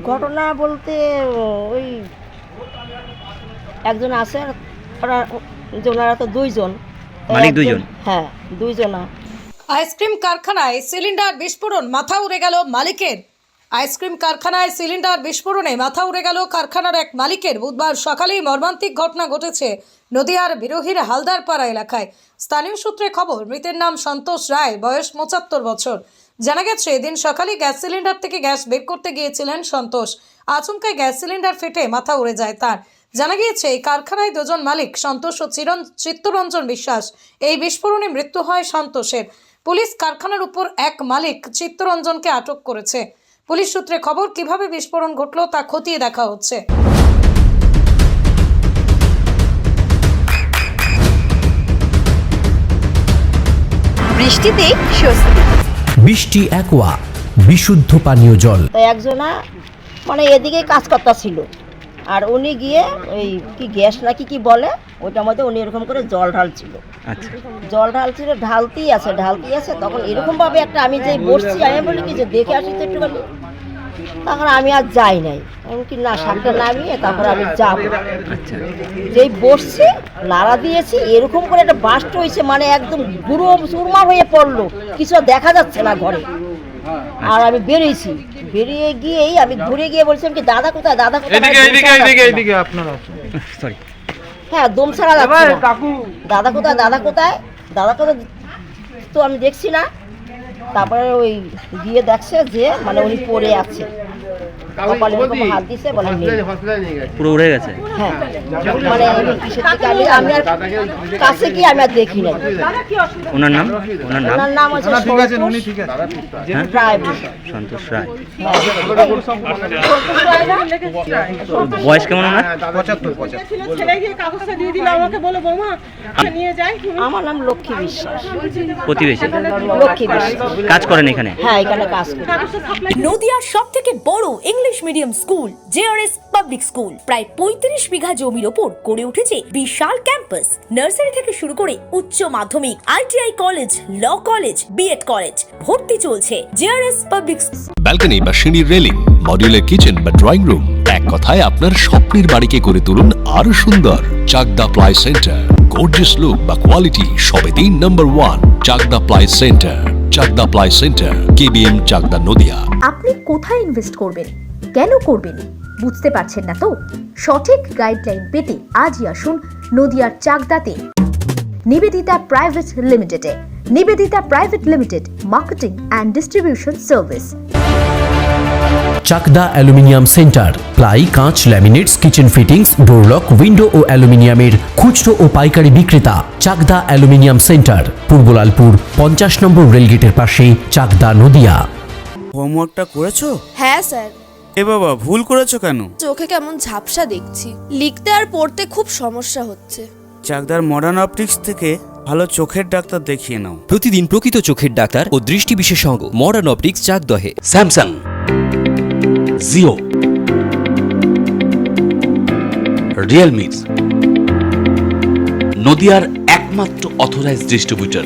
ঘটনা বলতে ওই একজন আছে, ওরা ওনারা তো দুইজন, মালিক দুইজন? হ্যাঁ দুইজনা। আইসক্রিম কারখানায় সিলিন্ডার বিস্ফোরণ, মাথা উড়ে গেল মালিকের। আইসক্রিম কারখানায় সিলিন্ডার বিস্ফোরণে মাথা উড়ে গেল কারখানার এক মালিকের। বুধবার সকালেই মর্মান্তিক ঘটনা ঘটেছে নদিয়ার বিরোহীর হালদারপাড়া এলাকায়। স্থানীয় সূত্রে খবর, মৃতের নাম সন্তোষ রায়, বয়স ৭৫ বছর। জানা গেছে, এদিন সকালে গ্যাস সিলিন্ডার থেকে গ্যাস বের করতে গিয়েছিলেন সন্তোষ। আচমকায় গ্যাস সিলিন্ডার ফেটে মাথা উড়ে যায় তার। জানা গিয়েছে, এই কারখানায় দুজন মালিক, সন্তোষ ও চিত্তরঞ্জন বিশ্বাস। এই বিস্ফোরণে মৃত্যু হয় সন্তোষের। পুলিশ কারখানার উপর এক মালিক চিত্তরঞ্জনকে আটক করেছে। পুলিশ সূত্রে খবর, কিভাবে বিস্ফোরণ ঘটলো তা খতিয়ে দেখা হচ্ছে। বৃষ্টিতে স্বস্তি। বৃষ্টি অ্যাকোয়া বিশুদ্ধ পানীয় জল। তো একজনা মানে এদিকে কাজ করতে ছিল, আর উনি গিয়ে ওই কি গ্যাস নাকি কি বলে ওইটার মধ্যে উনি এরকম করে জল ঢালছিল। আচ্ছা, জল ঢালছিল, ঢালতেই আছে তখন এরকমভাবে একটা আমি যেই বসছি, আমি বলি কি যে দেখে আসি তো একটুখানি। তখন আমি আর যাই নাই, আমি কি না শাকটা নামিয়ে তারপর আমি যাবো। আচ্ছা, যেই বসছি, নাড়া দিয়েছি, এরকম করে একটা বাস্ট হয়েছে, মানে একদম গুঁড়ো চুরমার হয়ে পড়লো, কিছু আর দেখা যাচ্ছে না ঘরে। আর আমি বেরিয়ে গিয়েই আমি ঘুরে গিয়ে বলছিলাম কি দাদা কোথায়, দাদা কোথায়, সরি। হ্যাঁ দম ছাড়া যাচ্ছে না। দাদা কোথায়, দাদা কোথায়, দাদা কোথায়, তো আমি দেখছি না। তারপরে ওই গিয়ে দেখছে যে মানে উনি পড়ে আছে, কপালে এরকম হাত দিছে, বলে নেই। পুরো উড়ে গেছে? হ্যাঁ, মানে কিসের থেকে আমি আর কাছে গিয়ে আমি আর দেখি নাই। ওনার নাম? ওনার নাম হচ্ছে রায়। সন্তোষ রায়। হ্যাঁ। বয়স কেমন ওনার? আমার নাম লক্ষ্মী বিশ্বাস। প্রতিবেশী? লক্ষ্মী বিশ্বাস। কাজ করেন এখানে? হ্যাঁ, এখানে কাজ করি। নদিয়ার সবথেকে বড় English medium school JRS public school, প্রায় ৩৫ বিঘা জমির ওপর গড়ে উঠেছে বিশাল ক্যাম্পাস। নার্সারি থেকে শুরু করে উচ্চ মাধ্যমিক, ITI college, law college, BEd college, ভর্তি চলছে। জেআরএস পাবলিক ব্যালকনি বা সিঁড়ির রেলিং, মডিউলার কিচেন বা ড্রয়িং রুম, এক কথায় আপনার স্বপ্নের বাড়িকে করে তুলুন আরো সুন্দর। Chakdah ply centre, gorgeous look বা কোয়ালিটি সবে ৩ নম্বর 1 Chakdah ply centre. Chakdah ply centre, KBM, Chakdah, Nadia. আপনি কোথায় ইনভেস্ট করবেন, কেন করবেন, বুঝতে পারছেন না তো? সঠিক গাইডলাইন পেতে আজই আসুন নদিয়ার চাকদাতে নিবেদিতা প্রাইভেট লিমিটেডে। Nivedita private limited, marketing and distribution service. Chakdah aluminium centre, ply, কাঁচ, laminates, kitchen fittings, door lock, window ও অ্যালুমিনিয়ামের খুচরো ও পাইকারি বিক্রেতা। Chakdah aluminium centre, Purbalalpur 50 number রেলগেটের পাশে, চাকদা, নদিয়া। হোমওয়ার্কটা করেছো? হ্যাঁ স্যার। এ বাবা, ভুল করেছো কেন? চোখে কেমন ঝাপসা দেখছি, লিখতে আর পড়তে খুব সমস্যা হচ্ছে। চাকদার মডার্ন অপটিক্স থেকে ভালো চোখের ডাক্তার দেখিয়ে নাও। প্রতিদিন প্রকৃত চোখের ডাক্তার ও দৃষ্টি বিশেষজ্ঞ মডার্ন অপটিক্স, চাকদহে। স্যামসাং, জিও, রিয়েলমি, নদিয়ার একমাত্র অথরাইজড ডিস্ট্রিবিউটর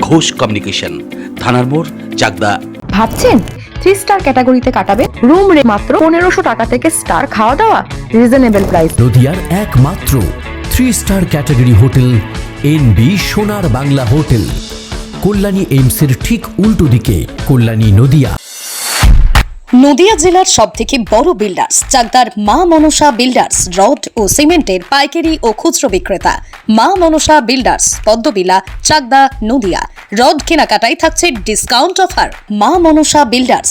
ঘোষ কমিউনিকেশন, থানার মোড়, চাকদা। ভাবছেন 3 স্টার ক্যাটাগরিতে কাটাবে? রুম রে মাত্র 1500 টাকা থেকে স্টার, খাওয়া দাওয়া রিজনেবল প্রাইস। নদিয়ার একমাত্র 3 স্টার ক্যাটাগরি হোটেল এনবি সোনার বাংলা হোটেল, কল্যাণী এইমসের ঠিক উল্টো দিকে, কল্যাণী, নদিয়া। নদিয়া জেলার সবথেকে বড় বিল্ডার্স চাকদার মা মনসা বিল্ডার্স, রড ও সিমেন্টের পাইকারি ও খুচরো বিক্রেতা। মা মনসা বিল্ডার্স, পদ্মবিলা, চাকদা, নদিয়া। রড কেনাকাটায় থাকছে ডিসকাউন্ট অফার। মা মনসা বিল্ডার্স,